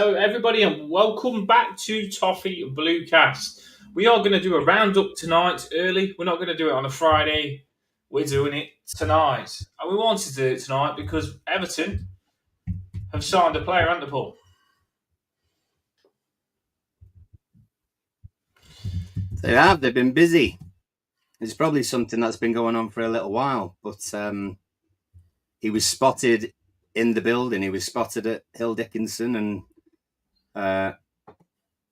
Hello, everybody, and welcome back to Toffee Bluecast. We are going to do a roundup tonight early. We're not going to do it on a Friday. We're doing it tonight. And we wanted to do it tonight because Everton have signed a player, haven't they, Paul? They have. They've been busy. It's probably something that's been going on for a little while, but he was spotted in the building. He was spotted at Hill Dickinson, and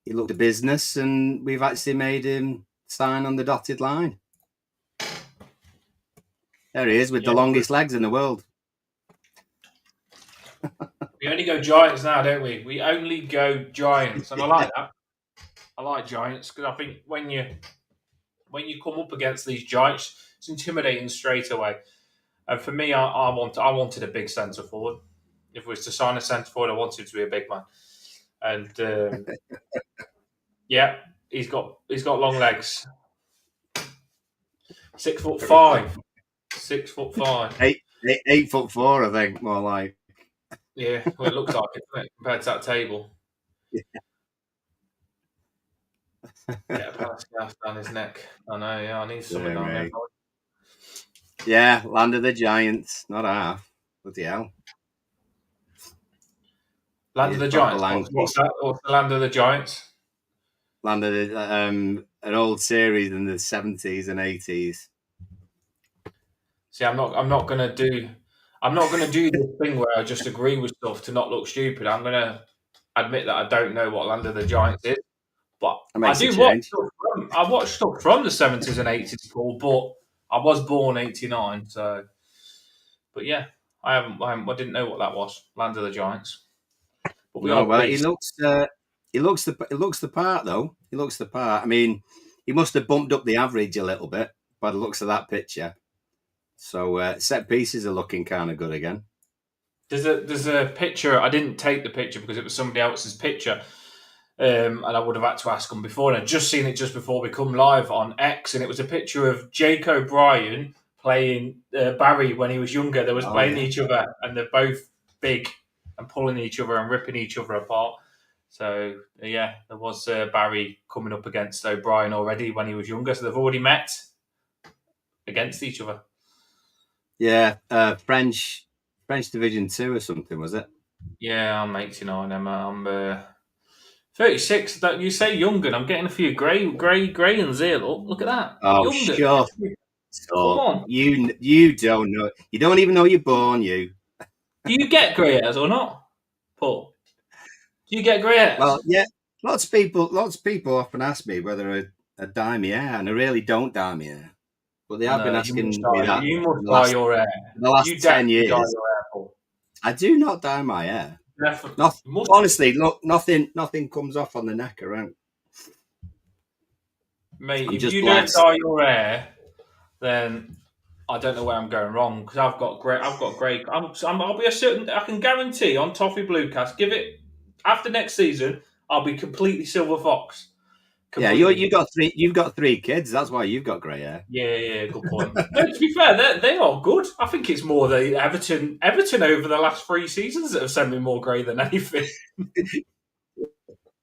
he looked at business, and we've actually made him sign on the dotted line. There he is with the longest legs in the world. We only go Giants now, don't we? We only go Giants, and I like that. I like Giants because I think when you come up against these Giants, it's intimidating straight away. And for me, I wanted a big centre forward. If it was to sign a centre forward, I wanted him to be a big man. And yeah, he's got long legs. 6'5". 6'5". 8'4", I think, more like. Yeah, well, it looks like it, doesn't it, compared to that table. Yeah. Get a palace scarf down his neck. I know, yeah, I need something down there. Yeah, land of the Giants, not half. Bloody hell. Land of the Giants? What's that? What's the Land of the Giants? Land of the, an old series in the 70s and 80s. See, I'm not gonna do this thing where I just agree with stuff to not look stupid. I'm gonna admit that I don't know what Land of the Giants is, but I do watch stuff I watch stuff from the 70s and 80s, Paul. But I was born 89, so. But yeah, I didn't know what that was. Land of the Giants. But he looks the part though. He looks the part. I mean, he must have bumped up the average a little bit by the looks of that picture. So set pieces are looking kind of good again. There's a picture. I didn't take the picture because it was somebody else's picture, and I would have had to ask them before. And I'd just seen it just before we come live on X, and it was a picture of Jake O'Brien playing Barry when he was younger. They was playing each other, and they're both big and pulling each other and ripping each other apart. So yeah, there was Barry coming up against O'Brien already when he was younger. So they've already met against each other. Yeah, French Division 2 or something, was it? Yeah, I'm 89. I'm 36. That you say younger, and I'm getting a few greyins here. Look at that. Oh, younger. Sure. Come on. You don't know. You don't even know you're born. You. Do you get grey hairs or not, Paul? Do you get grey hairs? Well, yeah. Lots of people often ask me whether I dye my hair, and I really don't dye my hair. But they have been asking me that. You must dye your hair. The last 10 years. I do not dye my hair. Honestly, look, nothing comes off on the neck around. Mate, if you don't dye your hair, then I don't know where I'm going wrong because I've got grey. I'll be a certain. I can guarantee on Toffee Bluecast. Give it after next season. I'll be completely silver fox. Completely. Yeah, you've got three kids. That's why you've got grey hair. Yeah, good point. No, to be fair, they are good. I think it's more the Everton over the last 3 seasons that have sent me more grey than anything.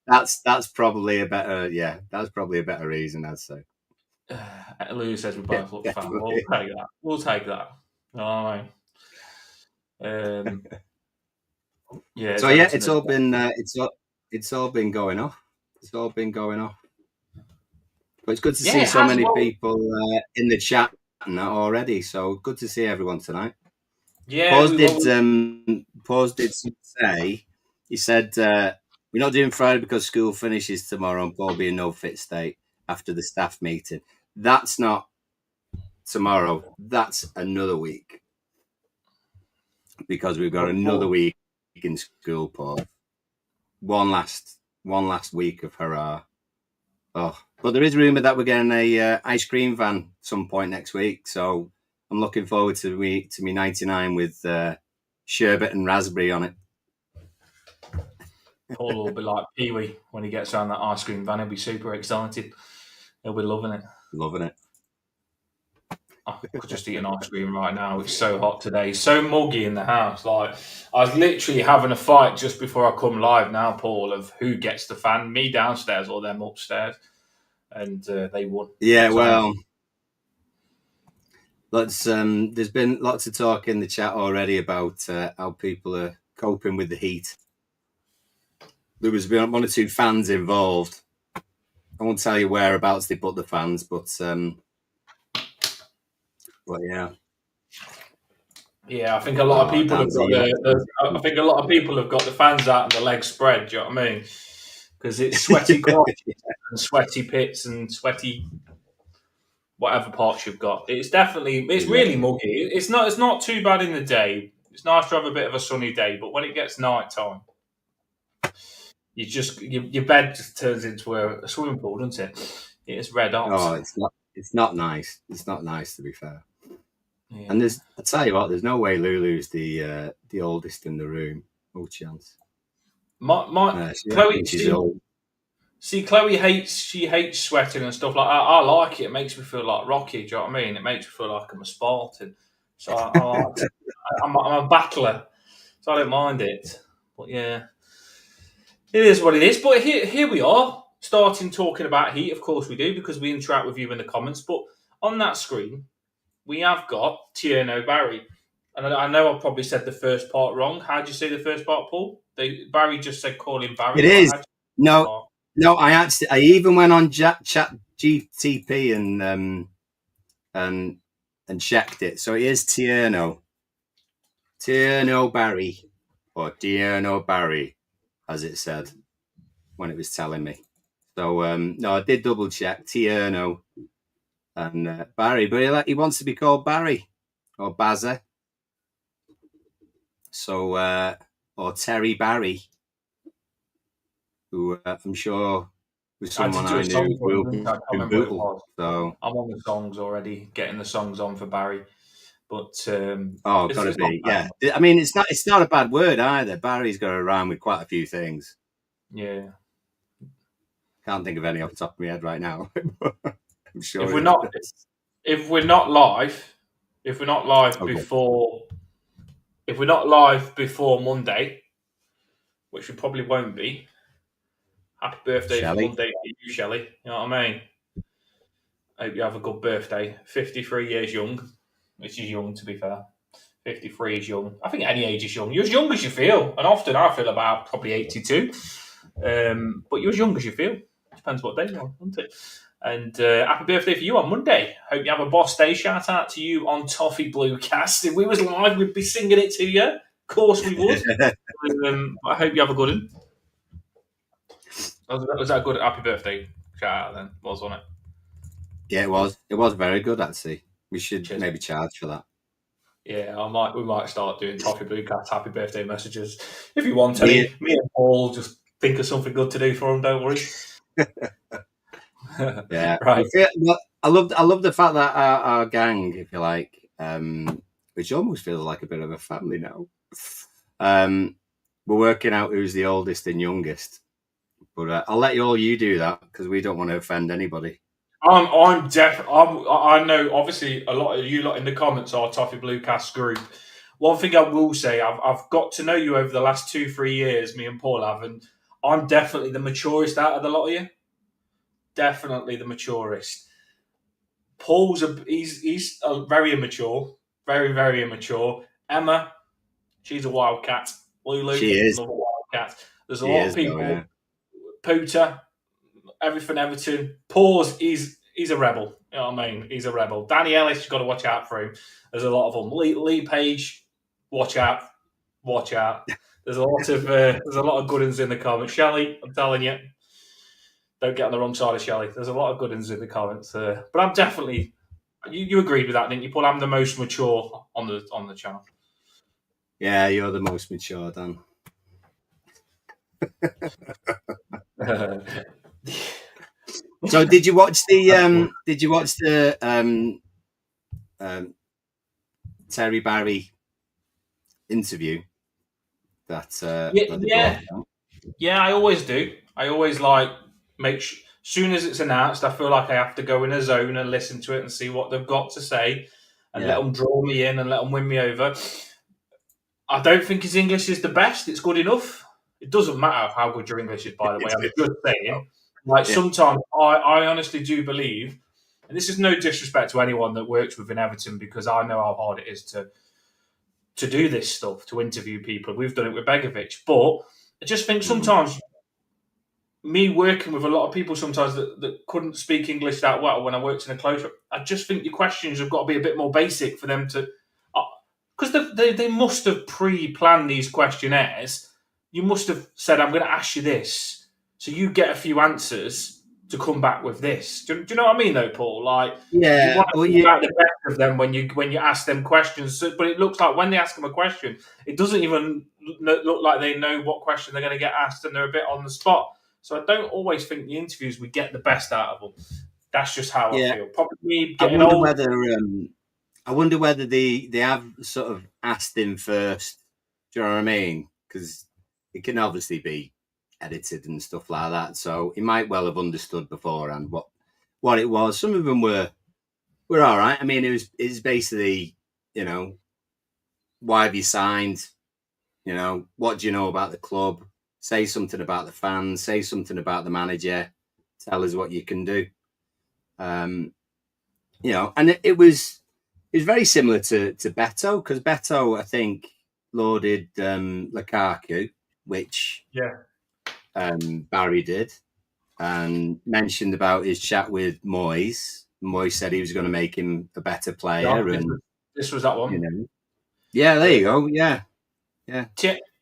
That's probably a better. Yeah, that's probably a better reason, I'd say. Lou says we both look fat. We'll take that. Oh, yeah. So yeah, it's all been going off. It's all been going off. But it's good to see so many people in the chat and that already. So good to see everyone tonight. Yeah. Pause did say, he said, we're not doing Friday because school finishes tomorrow and Paul be in no fit state after the staff meeting. That's not tomorrow. That's another week. Because we've got another week in school, Paul. One last week of hurrah. Oh, but there is rumour that we're getting a ice cream van some point next week. So I'm looking forward to me 99 with sherbet and raspberry on it. Paul will be like Pee-wee when he gets on that ice cream van. He'll be super excited. He'll be loving it. Loving it. I could just eat an ice cream right now. It's so hot today. It's so muggy in the house. Like I was literally having a fight just before I come live now, Paul, of who gets the fan, me downstairs or them upstairs, and they won. Yeah, So, well, let's. There's been lots of talk in the chat already about how people are coping with the heat. There was one or two fans involved. I won't tell you whereabouts they put the fans, but yeah. yeah, I think a lot of people have Dan's got I think a lot of people have got the fans out and the legs spread. Do you know what I mean? Because it's sweaty crotch and sweaty pits and sweaty whatever parts you've got. It's really muggy. It's not too bad in the day. It's nice to have a bit of a sunny day, but when it gets night time, your bed just turns into a swimming pool, doesn't it? It's red hot. Oh, it's not. It's not nice. It's not nice, to be fair. Yeah. And I tell you what, there's no way Lulu's the oldest in the room. No chance. Chloe, Chloe hates sweating and stuff like that. I like it. It makes me feel like Rocky. Do you know what I mean? It makes me feel like I'm a Spartan. So I'm a battler. So I don't mind it. But yeah, it is what it is. But here we are, starting talking about heat. Of course we do, because we interact with you in the comments. But on that screen, we have got Thierno Barry. And I know I probably said the first part wrong. How do you say the first part, Paul? Barry just said call him Barry. It is. No, I even went on Chat GTP and checked it. So it is Thierno Barry, or Thierno Barry, as it said when it was telling me. So no, I did double check Thierno and Barry, but he wants to be called Barry or Bazza. So or Terry Barry, who I'm sure was someone I knew grew up in Bootle. So I'm on the songs already, getting the songs on for Barry. But gotta be, yeah. I mean, it's not a bad word either. Barry's got a rhyme with quite a few things. Yeah, can't think of any off the top of my head right now. I'm sure if we're not live before Monday, which we probably won't be. Happy birthday for Monday to you, Shelley. You know what I mean? I hope you have a good birthday. 53 years young, which is young, to be fair. 53 is young. I think any age is young. You're as young as you feel. And often I feel about probably 82. But you're as young as you feel. Depends what day you're on, doesn't it? And happy birthday for you on Monday. Hope you have a boss day. Shout out to you on Toffee Blue Cast. If we was live, we'd be singing it to you. Of course we would. I hope you have a good one. Was that a good happy birthday shout out then? Wasn't it? Yeah, it was. It was very good, actually. We should maybe charge for that. Yeah, we might start doing Toffee Blue Cast happy birthday messages if you want to. Me and Paul just think of something good to do for him. Don't worry. Yeah, right. I love the fact that our gang, if you like, which almost feels like a bit of a family now, we're working out who's the oldest and youngest. But I'll let you do that because we don't want to offend anybody. I know, obviously, a lot of you lot in the comments are Toffee Blue Cast group. One thing I will say, I've got to know you over the last 2-3 years, me and Paul have, and I'm definitely the maturest out of the lot of you. Definitely the maturest. Paul's he's very immature, very, very immature. Emma, she's a wildcat. Lulu, she is a wildcat. There's a lot of people. Pooter, everything Everton. Paul's he's a rebel. You know what I mean? He's a rebel. Danny Ellis, you've got to watch out for him. There's a lot of them. Lee Page, watch out. There's a lot of good ones in the comments. Shelley, I'm telling you, don't get on the wrong side of Shelley. There's a lot of good ones in the comments. But I'm definitely. You agreed with that, didn't you, Paul? I'm the most mature on the channel. Yeah, you're the most mature, Dan. So did you watch the Terry Barry interview Yeah, I always do. I always make Soon as it's announced, I feel like I have to go in a zone and listen to it and see what they've got to say and let them draw me in and let them win me over. I don't think his English is the best. It's good enough. It doesn't matter how good your English is, by the way. I'm just saying. Like, sometimes I honestly do believe, and this is no disrespect to anyone that works within Everton, because I know how hard it is to do this stuff, to interview people. We've done it with Begovic. But I just think sometimes me working with a lot of people sometimes that couldn't speak English that well when I worked in a close-up, I just think your questions have got to be a bit more basic for them to... Because they must have pre-planned these questionnaires. You must have said, I'm going to ask you this, so you get a few answers to come back with this. Do you know what I mean, though, Paul? Like, you want to bring out the best of them when you ask them questions. So, but it looks like when they ask them a question, it doesn't even look like they know what question they're going to get asked, and they're a bit on the spot. So I don't always think the interviews we get the best out of them. That's just how I feel. Probably me getting old. I wonder whether they have sort of asked him first. Do you know what I mean? Because it can obviously be edited and stuff like that. So he might well have understood beforehand what it was. Some of them were all right. I mean, it was basically, why have you signed? What do you know about the club? Say something about the fans. Say something about the manager. Tell us what you can do. And it was very similar to Beto, because Beto, I think, lauded Lukaku, which Barry did, and mentioned about his chat with Moyes. Moyes said he was going to make him a better player. This was that one. Yeah, there you go. Yeah.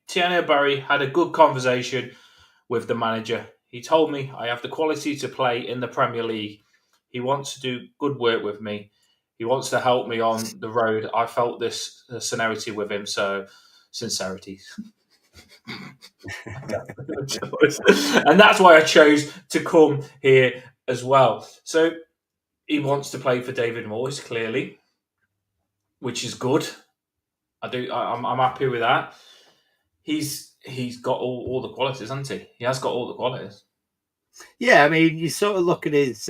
Thierno Barry had a good conversation with the manager. He told me I have the quality to play in the Premier League. He wants to do good work with me. He wants to help me on the road. I felt this sincerity with him, so sincerity. And that's why I chose to come here as well. So he wants to play for David Moyes, clearly, which is good. I'm happy with that. He's got all the qualities, hasn't he? He has got all the qualities. Yeah, I mean, you sort of look at his.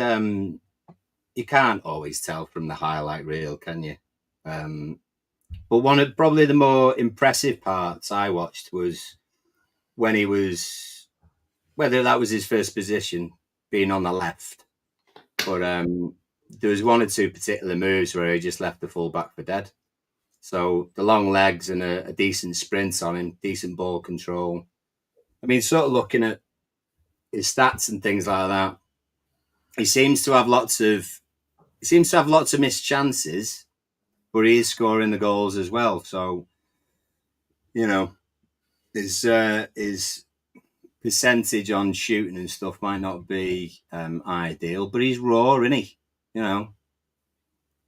You can't always tell from the highlight reel, can you? But one of probably the more impressive parts I watched was when he was, whether that was his first position, being on the left. But there was one or two particular moves where he just left the fullback for dead. So the long legs and a decent sprint on him, decent ball control. I mean, sort of looking at his stats and things like that, he seems to have lots of missed chances, but he is scoring the goals as well. So, his percentage on shooting and stuff might not be ideal, but he's raw, isn't he?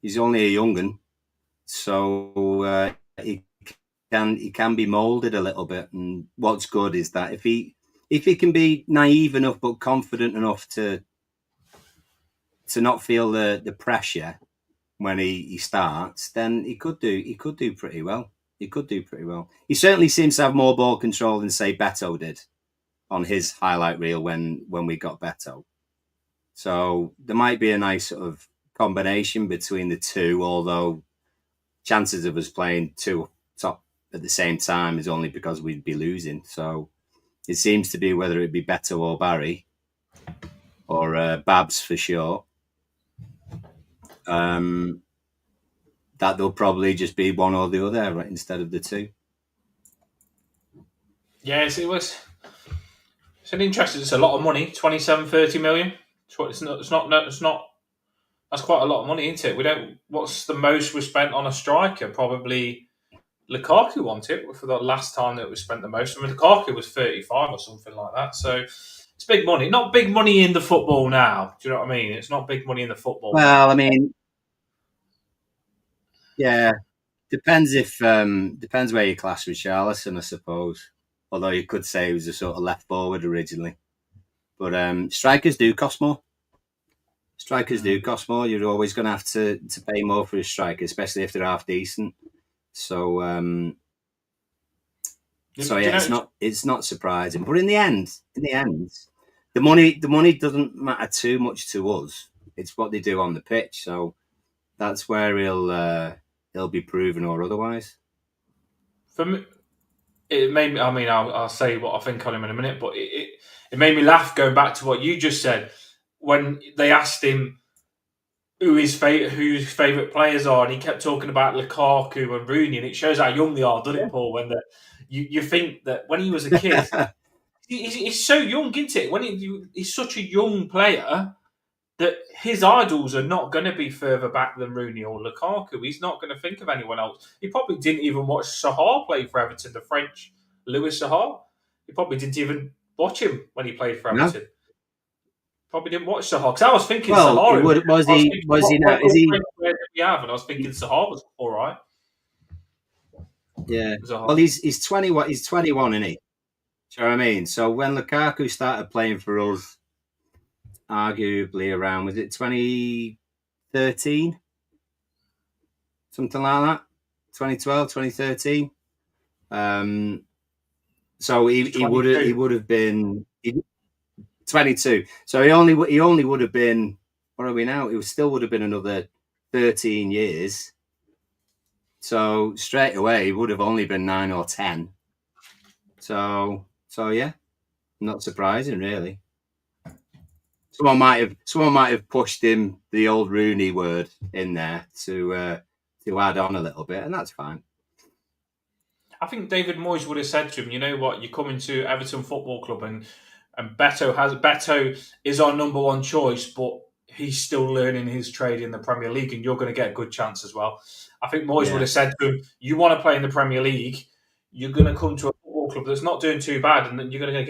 He's only a young'un, so he can be moulded a little bit. And what's good is that if he can be naive enough but confident enough to not feel the pressure when he starts, then he could do pretty well. He certainly seems to have more ball control than, say, Beto did on his highlight reel when we got Beto. So there might be a nice sort of combination between the two, although chances of us playing two top at the same time is only because we'd be losing. So it seems to be whether it be Beto or Barry, or Babs for short, that there'll probably just be one or the other, right, instead of the two. Yes, it's an interesting. It's a lot of money, 27, 30 million. It's not. That's quite a lot of money, isn't it? What's the most we spent on a striker? Probably Lukaku wanted it for the last time that we spent the most. I mean, Lukaku was 35 or something like that. So it's big money. Not big money in the football now. Do you know what I mean? It's not big money in the football. Well, I mean, yeah, depends where you class Richarlison, I suppose. Although you could say he was a sort of left forward originally. But strikers do cost more. You're always going to have to pay more for a striker, especially if they're half decent. So, it's not surprising. But in the end, the money doesn't matter too much to us. It's what they do on the pitch. So that's where he'll be proven or otherwise. For me, it made me. I mean, I'll say what I think on him in a minute, but it made me laugh going back to what you just said when they asked him who his favourite players are, and he kept talking about Lukaku and Rooney, and it shows how young they are, doesn't it, Paul? When you think that when he was a kid, he's so young, isn't it? He's such a young player that his idols are not going to be further back than Rooney or Lukaku. He's not going to think of anyone else. He probably didn't even watch Sahar play for Everton, the French Louis Sahar. He probably didn't even watch him when he played for Everton. No. Probably didn't watch Sahar because I was thinking Sahar. Was he now? Is he? Where did we have? And I was thinking Sahar was all right. Yeah. Sahar. Well, he's 21. He's 21, isn't he? Do you know what I mean? So when Lukaku started playing for us, arguably around, was it 2013? Something like that? 2012, 2013? So he would have been 22. So he only would have been, what are we now? It still would have been another 13 years. So straight away, he would have only been 9 or 10. So yeah, not surprising really. Someone might have pushed him the old Rooney word in there to add on a little bit, and that's fine. I think David Moyes would have said to him, "You know what? You come into Everton Football Club, and Beto is our number one choice, but he's still learning his trade in the Premier League, and you're going to get a good chance as well." I think Moyes would have said to him, "You want to play in the Premier League? You're going to come to a football club that's not doing too bad, and then you're going to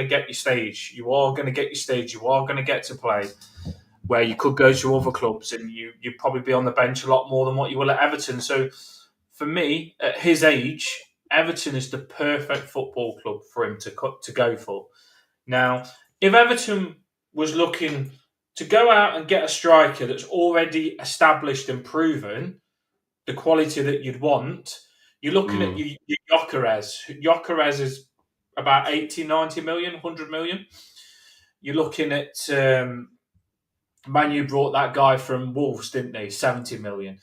get your stage. You are going to get your stage. You are going to get to play where you could go to other clubs, and you'd probably be on the bench a lot more than what you will at Everton." So, for me, at his age, Everton is the perfect football club for him to go for. Now, if Everton was looking to go out and get a striker that's already established and proven the quality that you'd want, you're looking at your Gyökeres. Gyökeres is about 80, 90 million, 100 million. You're looking at Man U brought that guy from Wolves, didn't they? 70 million.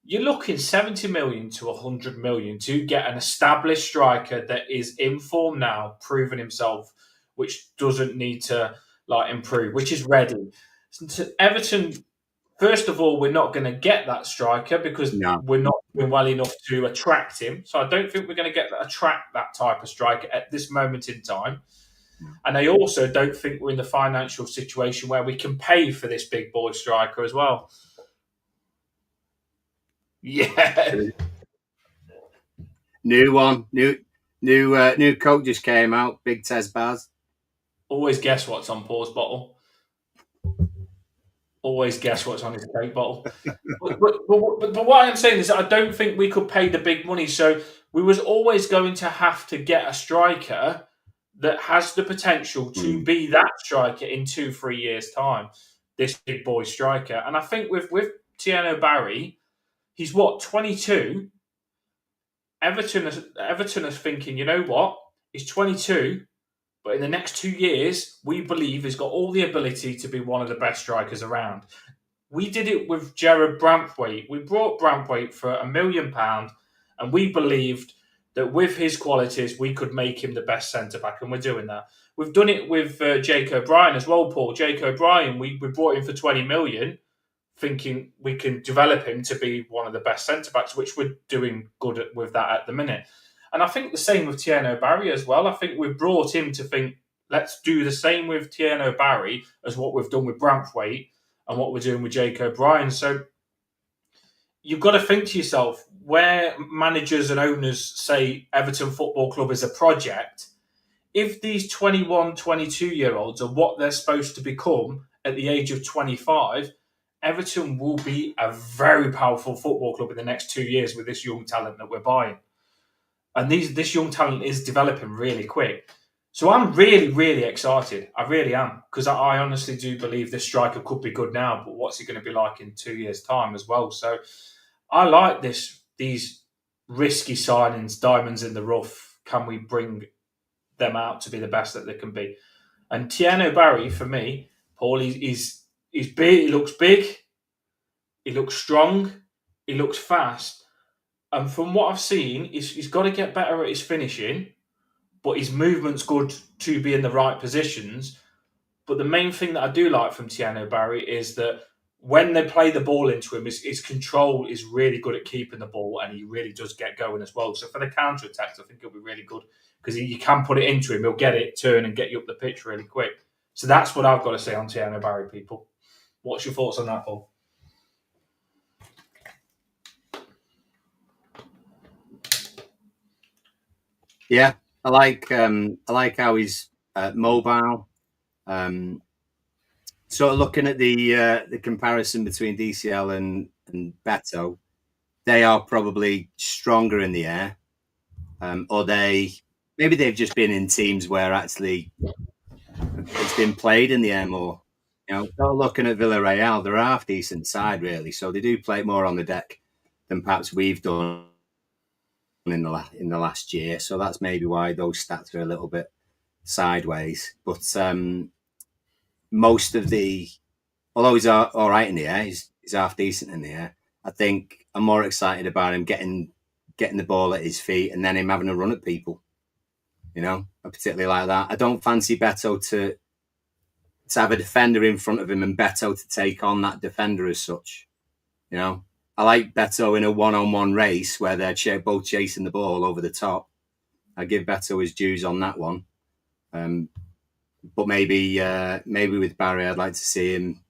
You're looking 70 million to 100 million to get an established striker that is in form now, proven himself, which doesn't need to improve, which is ready. So Everton, first of all, we're not going to get that striker because we're not doing well enough to attract him. So I don't think we're going to attract that type of striker at this moment in time. And I also don't think we're in the financial situation where we can pay for this big boy striker as well. Yeah. New one. New Coke just came out. Big Tez Baz. Always guess what's on Paul's bottle. Always guess what's on his Coke bottle. but what I'm saying is I don't think we could pay the big money. So we was always going to have to get a striker that has the potential to be that striker in 2-3 years' time. This big boy striker. And I think with Thierno Barry, he's 22. Everton is thinking, you know what? He's 22, but in the next 2 years, we believe he's got all the ability to be one of the best strikers around. We did it with Gerard Branthwaite. We brought Branthwaite for £1 million, and we believed that with his qualities, we could make him the best centre-back, and we're doing that. We've done it with Jake O'Brien as well, Paul. Jake O'Brien, we brought him for 20 million, thinking we can develop him to be one of the best centre-backs, which we're doing good with that at the minute. And I think the same with Thierno Barry as well. I think we've brought him to think, let's do the same with Thierno Barry as what we've done with Branthwaite and what we're doing with Jake O'Brien. So you've got to think to yourself, where managers and owners say Everton Football Club is a project, if these 21, 22-year-olds are what they're supposed to become at the age of 25, Everton will be a very powerful football club in the next 2 years with this young talent that we're buying. And this young talent is developing really quick. So I'm really, really excited. I really am. Because I honestly do believe this striker could be good now, but what's he going to be like in 2 years' time as well? So I like these risky signings, diamonds in the rough. Can we bring them out to be the best that they can be? And Thierno Barry, for me, Paul, he's big. He looks big. He looks strong. He looks fast. And from what I've seen, he's got to get better at his finishing, but his movement's good to be in the right positions. But the main thing that I do like from Thierno Barry is that when they play the ball into him, his control is really good at keeping the ball, and he really does get going as well. So for the counter attacks, I think he'll be really good because you can put it into him. He'll get it, turn, and get you up the pitch really quick. So that's what I've got to say on Thierno Barry, people. What's your thoughts on that, Paul? Yeah, I like how he's mobile. Sort of looking at the comparison between DCL and Beto, they are probably stronger in the air, or maybe they've just been in teams where actually it's been played in the air more. Sort of looking at Villarreal, they're a half decent side really, so they do play more on the deck than perhaps we've done in the last year. So that's maybe why those stats are a little bit sideways. But most of although he's all right in the air, he's half decent in the air. I think I'm more excited about him getting the ball at his feet and then him having a run at people. I particularly like that. I don't fancy Beto to have a defender in front of him and Beto to take on that defender as such. I like Beto in a one-on-one race where they're both chasing the ball over the top. I give Beto his dues on that one. But maybe with Barry, I'd like to see him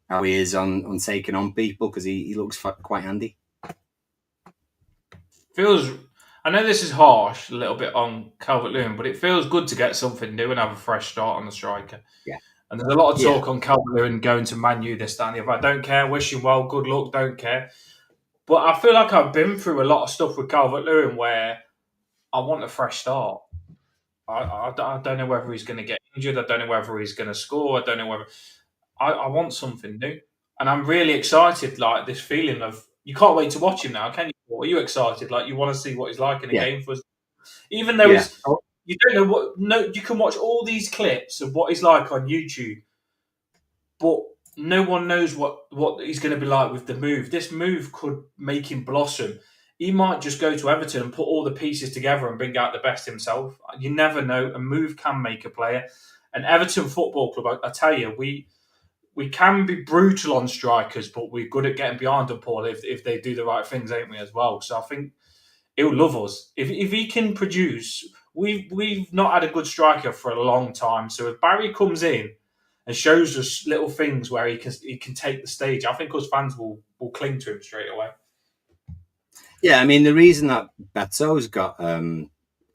how he is on taking on people because he looks quite handy. I know this is harsh a little bit on Calvert-Lewin, but it feels good to get something new and have a fresh start on the striker. Yeah. And there's a lot of talk on Calvert-Lewin going to Man U, this, that, and the other. I don't care. Wish him well. Good luck. Don't care. But I feel like I've been through a lot of stuff with Calvert-Lewin where I want a fresh start. I don't know whether he's going to get injured. I don't know whether he's going to score. I don't know whether... I want something new. And I'm really excited, like this feeling of... You can't wait to watch him now, can you? Are you excited? Like you want to see what he's like in a game for us? Even though you don't know what... No, you can watch all these clips of what he's like on YouTube, but no one knows what he's going to be like with the move. This move could make him blossom. He might just go to Everton and put all the pieces together and bring out the best himself. You never know. A move can make a player. And Everton Football Club, I tell you, we can be brutal on strikers, but we're good at getting behind them, Paul, if they do the right things, ain't we, as well? So I think he'll love us. If he can produce, we've not had a good striker for a long time. So if Barry comes in and shows us little things where he can take the stage, I think us fans will cling to him straight away. Yeah, I mean, the reason that Beto's got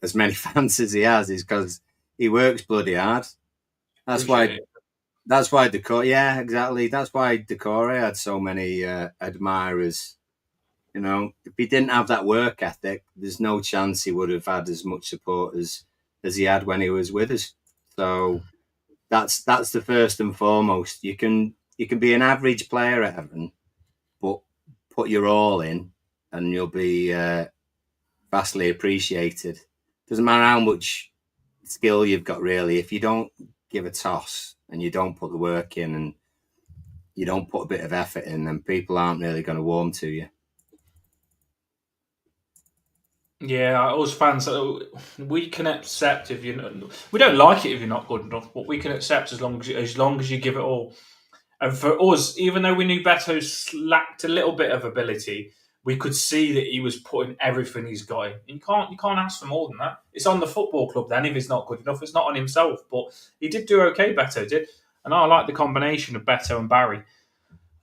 as many fans as he has is because he works bloody hard. That's why Decore. Yeah, exactly. That's why Decore had so many admirers. If he didn't have that work ethic, there's no chance he would have had as much support as he had when he was with us. So that's the first and foremost. You can be an average player at Everton, but put your all in, and you'll be vastly appreciated. Doesn't matter how much skill you've got, really. If you don't give a toss and you don't put the work in and you don't put a bit of effort in, then people aren't really going to warm to you. Yeah, us fans, we can accept if we don't like it if you're not good enough, but we can accept as long as you give it all. And for us, even though we knew Beto lacked a little bit of ability, we could see that he was putting everything he's got in. You can't ask for more than that. It's on the football club then if he's not good enough. It's not on himself. But he did do okay, Beto did. And I like the combination of Beto and Barry.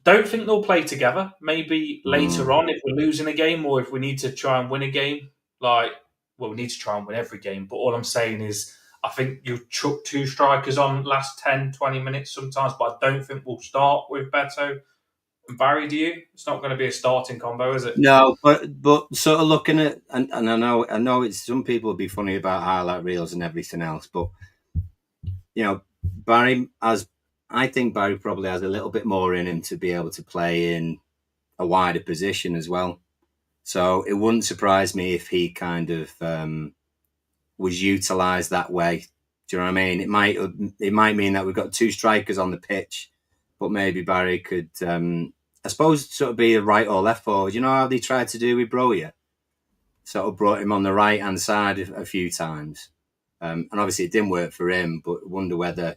Don't think they'll play together. Maybe later on if we're losing a game or if we need to try and win a game. We need to try and win every game. But all I'm saying is I think you chuck two strikers on last 10, 20 minutes sometimes, but I don't think we'll start with Beto and Barry, do you? It's not going to be a starting combo, is it? No, but sort of looking at, and I know it's some people will be funny about highlight reels and everything else, but I think Barry probably has a little bit more in him to be able to play in a wider position as well. So it wouldn't surprise me if he kind of was utilised that way, Do you know what I mean? It might mean that we've got two strikers on the pitch, but maybe Barry could, I suppose, sort of be a right or left forward. You know how they tried to do with Broja? Sort of brought him on the right hand side a few times, and obviously it didn't work for him. But I wonder whether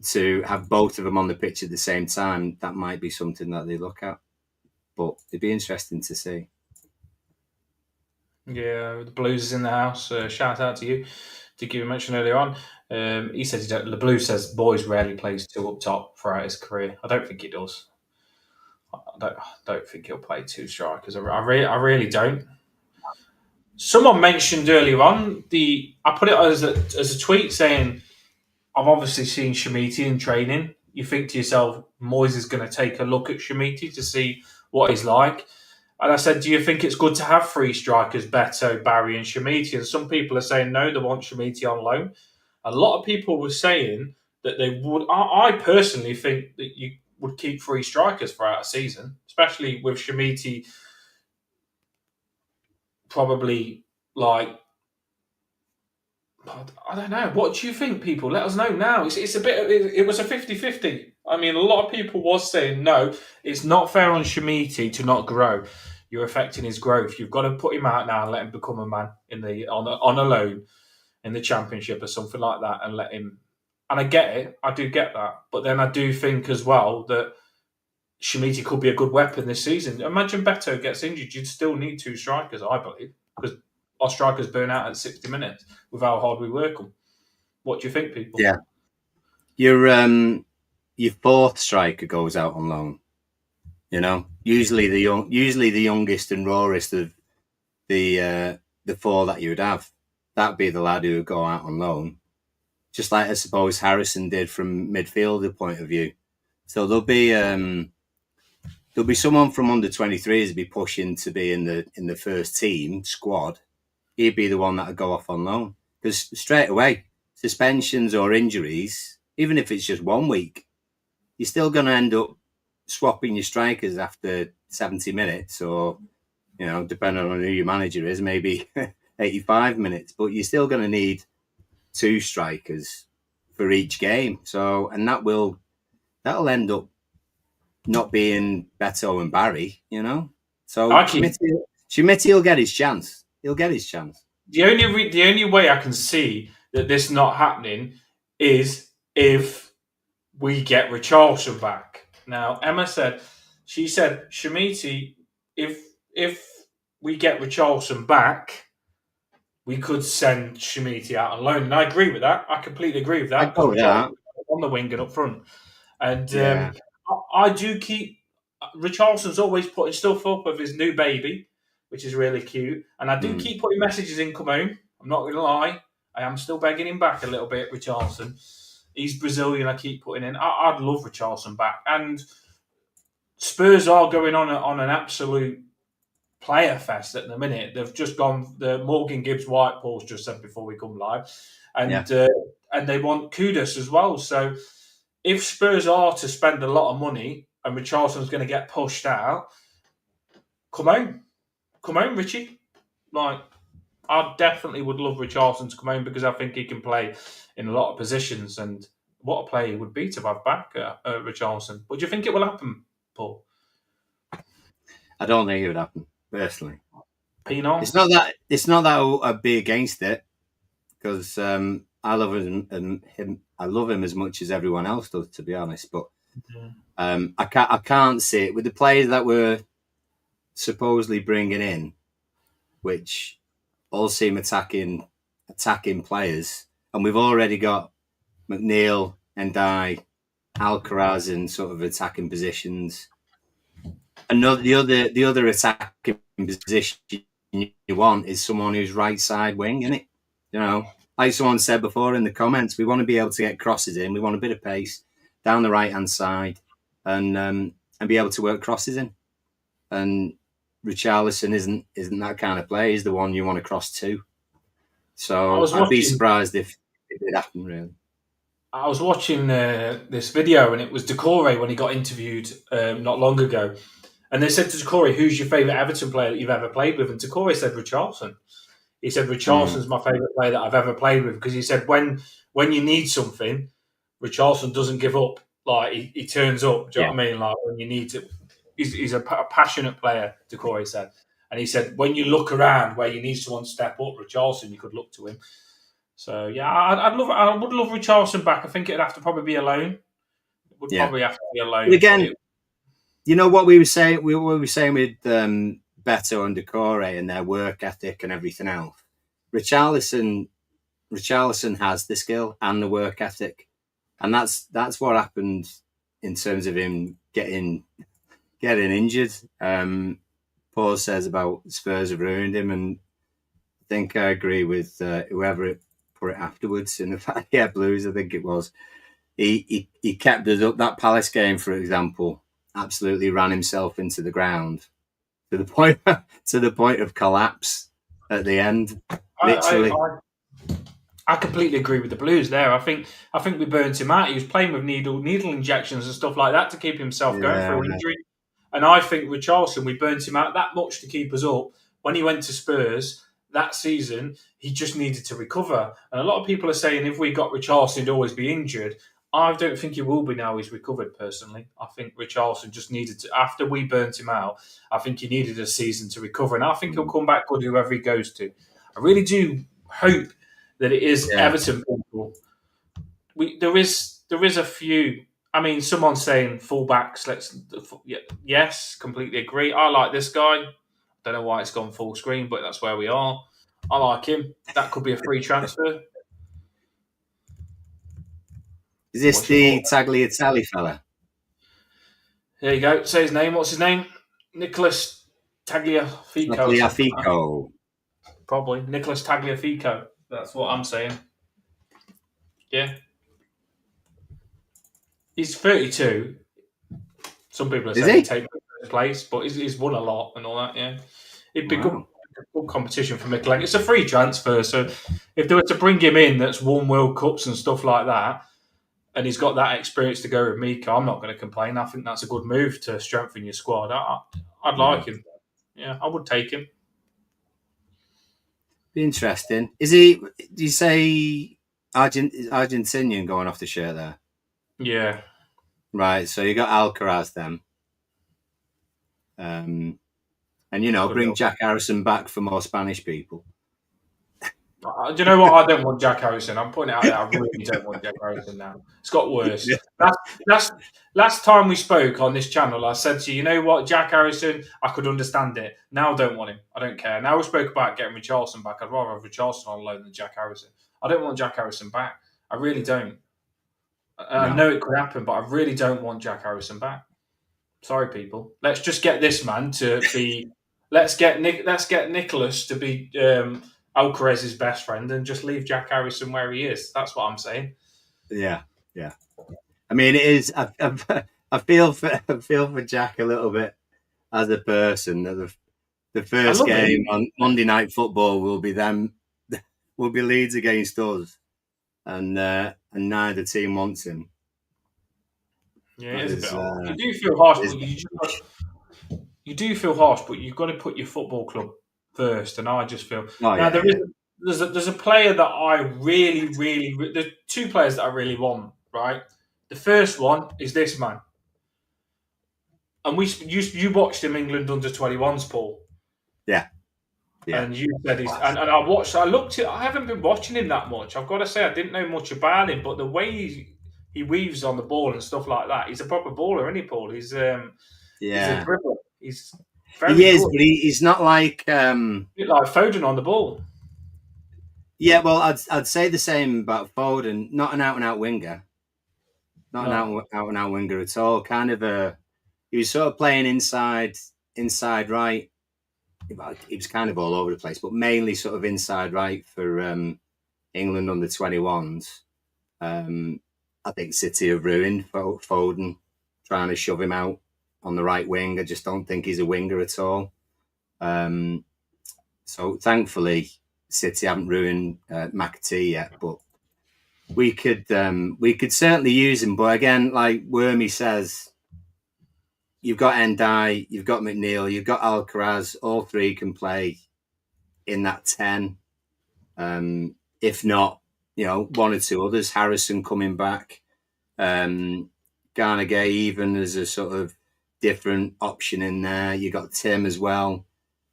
to have both of them on the pitch at the same time, that might be something that they look at. But it'd be interesting to see. Yeah, the Blues is in the house. Shout out to you. Did you mention earlier on? He says the Blues says Boys rarely plays two up top throughout his career. I don't think he does. I don't think he'll play two strikers. I really don't. Someone mentioned earlier on I put it as a tweet saying I've obviously seen Shamiti in training. You think to yourself, Moyes is going to take a look at Shamiti to see what he's like. And I said, do you think it's good to have three strikers, Beto, Barry and Shamiti? And some people are saying no, they want Shamiti on loan. A lot of people were saying that they would. I personally think that you would keep three strikers throughout a season, especially with Shamiti probably like, I don't know. What do you think, people? Let us know now. It's a bit. It was a 50-50. I mean, a lot of people was saying no. It's not fair on Shamiti to not grow. You're affecting his growth. You've got to put him out now and let him become a man on a loan in the Championship or something like that, and let him. And I get it. I do get that. But then I do think as well that Shamiti could be a good weapon this season. Imagine Beto gets injured. You'd still need two strikers, I believe, because our strikers burn out at 60 minutes with how hard we work them. What do you think, people? Yeah. Your fourth striker goes out on loan. You know, usually the youngest and rawest of the four that you would have, that'd be the lad who would go out on loan. Just like I suppose Harrison did from midfielder point of view. So there'll be someone from under 23s to be pushing to be in the first team squad. He'd be the one that would go off on loan, because straight away, suspensions or injuries, even if it's just 1 week, you're still going to end up swapping your strikers after 70 minutes, or, you know, depending on who your manager is, maybe 85 minutes. But you're still going to need two strikers for each game. So, and that'll end up not being Beto and Barry, you know. So Shamiti will get his chance. He'll get his chance. The only way I can see that this not happening is if we get Richarlison back. Now, Emma said Shamiti, if we get Richarlison back, we could send Shamiti out on loan. And I agree with that. I completely agree with that. I'd go with that. On the wing and up front. And I do keep Richarlison's always putting stuff up of his new baby, which is really cute. And I do keep putting messages in, come home. I'm not going to lie. I am still begging him back a little bit, Richarlison. He's Brazilian, I keep putting in. I'd love Richarlison back. And Spurs are going on an absolute player fest at the minute. They've just gone, the Morgan Gibbs White Paul's just said before we come live. And they want Kudus as well. So if Spurs are to spend a lot of money and Richarlison's going to get pushed out, come home. Come home, Richie. Like, I definitely would love Richarlison to come home, because I think he can play in a lot of positions, and what a player he would be to have back Richarlison. But do you think it will happen, Paul? I don't think it would happen, personally. Pino? It's not that I'd be against it, because I love him. I love him as much as everyone else does, to be honest. But I can't see it with the players that we're supposedly bringing in, which all seem attacking players, and we've already got McNeil and Alcaraz in sort of attacking positions. And the other attacking position you want is someone who's right side wing, isn't it? You know, like someone said before in the comments, we want to be able to get crosses in. We want a bit of pace down the right hand side, and be able to work crosses in. And Richarlison isn't that kind of player. He's the one you want to cross to. So I'd be surprised if it did happen, really. I was watching this video, and it was Decore when he got interviewed not long ago. And they said to Decore, who's your favourite Everton player that you've ever played with? And Decore said Richarlison. He said Richarlison's my favourite player that I've ever played with, because he said when you need something, Richarlison doesn't give up. Like he turns up. Do you know what I mean? Like when you need to, he's a passionate player. Decore said, and he said when you look around where you need someone to step up, Richarlison, you could look to him. So yeah, I would love Richarlison back. I think it'd have to probably be a loan. It would probably have to be a loan. But again, you know what we were saying. We were saying with Beto and Decore and their work ethic and everything else. Richarlison has the skill and the work ethic, and that's what happened in terms of him getting injured. Paul says about Spurs have ruined him, and I think I agree with whoever put it afterwards. In the fact, Blues, I think it was. He kept us up. That Palace game, for example, absolutely ran himself into the ground to the point of collapse at the end. Literally. I completely agree with the Blues there. I think we burnt him out. He was playing with needle injections and stuff like that to keep himself going through injury. And I think with Richarlison, we burnt him out that much to keep us up. When he went to Spurs that season, he just needed to recover. And a lot of people are saying if we got Richarlison, he'd always be injured. I don't think he will be now he's recovered, personally. I think Richarlison just needed to, after we burnt him out, I think he needed a season to recover. And I think he'll come back good whoever he goes to. I really do hope that it is Everton people. There is a few. I mean, someone's saying fullbacks. Yes, completely agree. I like this guy. Don't know why it's gone full screen, but that's where we are. I like him. That could be a free transfer. Is this the Tagliatelle fella? There you go. Say his name. What's his name? Nicholas Tagliafico. Tagliafico. Probably. Nicholas Tagliafico. That's what I'm saying. Yeah. He's 32. Some people are saying he'd take first place, but he's won a lot and all that, yeah. It'd be good competition for Mikel. It's a free transfer, so if they were to bring him in that's won World Cups and stuff like that, and he's got that experience to go with Mika, I'm not going to complain. I think that's a good move to strengthen your squad. I'd like him. Yeah, I would take him. Be interesting. Is he? Do you say Argentinian going off the shirt there? Yeah. Right. So you got Alcaraz then, and bring Jack Harrison back for more Spanish people. Do you know what? I don't want Jack Harrison. I'm putting it out there. I really don't want Jack Harrison now. It's got worse. Last time we spoke on this channel, I said to you, you know what, Jack Harrison, I could understand it. Now I don't want him. I don't care. Now we spoke about getting Richarlison back. I'd rather have Richarlison on loan than Jack Harrison. I don't want Jack Harrison back. I really don't. I know it could happen, but I really don't want Jack Harrison back. Sorry, people. Let's just get this man to be. Let's get Nicholas to be Alcaraz's best friend and just leave Jack Harrison where he is. That's what I'm saying. Yeah. I mean, it is. I feel for Jack a little bit as a person. The first game on Monday Night Football will be Leeds against us, and neither team wants him. Yeah, it is a bit harsh. You do feel harsh, but you do feel harsh, but you've got to put your football club first. And I just feel there's a player that I really, there's two players that I really want. Right, the first one is this man, and you watched him England under-21s, Paul. Yeah. And you said and I looked at. I haven't been watching him that much. I've got to say I didn't know much about him, but the way he weaves on the ball and stuff like that, he's a proper baller, isn't he, Paul? He's a dribbler. He's very good. But he's not like a bit like Foden on the ball. Yeah, well, I'd say the same about Foden. Not an out-and-out winger. Not an out-and-out winger at all. Kind of he was sort of playing inside right. He was kind of all over the place, but mainly sort of inside right for England under-21s. I think City have ruined Foden, trying to shove him out on the right wing. I just don't think he's a winger at all. So thankfully, City haven't ruined McAtee yet, but we could certainly use him. But again, like Wormy says, you've got Ndai, you've got McNeil, you've got Alcaraz. All three can play in that 10. If not, one or two others. Harrison coming back, Garner Gay even as a sort of different option in there. You got Tim as well,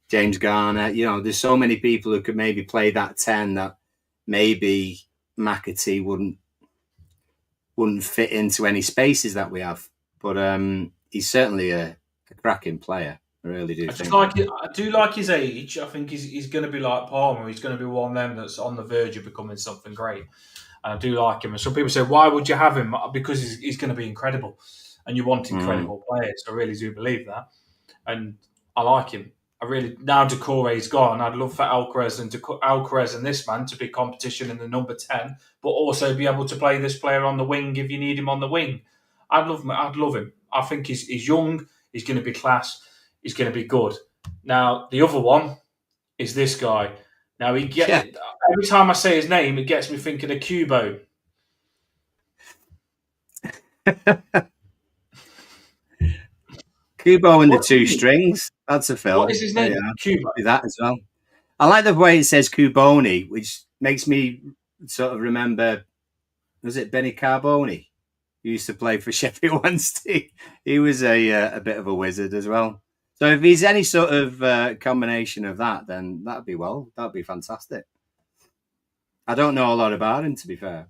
James Garner. There's so many people who could maybe play that 10 that maybe McAtee wouldn't fit into any spaces that we have. But he's certainly a cracking player. I really do. I do like his age. I think he's going to be like Palmer. He's going to be one of them that's on the verge of becoming something great. And I do like him. And some people say, why would you have him? Because he's going to be incredible. And you want incredible players. I really do believe that. And I like him. Now Doucouré's gone, I'd love for Alcaraz and this man to be competition in the number 10, but also be able to play this player on the wing if you need him on the wing. I'd love him. I think he's young. He's going to be class. He's going to be good. Now, the other one is this guy. Now, every time I say his name, it gets me thinking of Kubo. Kubo and the two strings. That's a film. What is his name? Kubo. That as well. I like the way it says Cuboni, which makes me sort of remember, was it Benny Carboni? He used to play for Sheffield Wednesday. He was a bit of a wizard as well. So if he's any sort of combination of that, then that'd be fantastic. I don't know a lot about him, to be fair.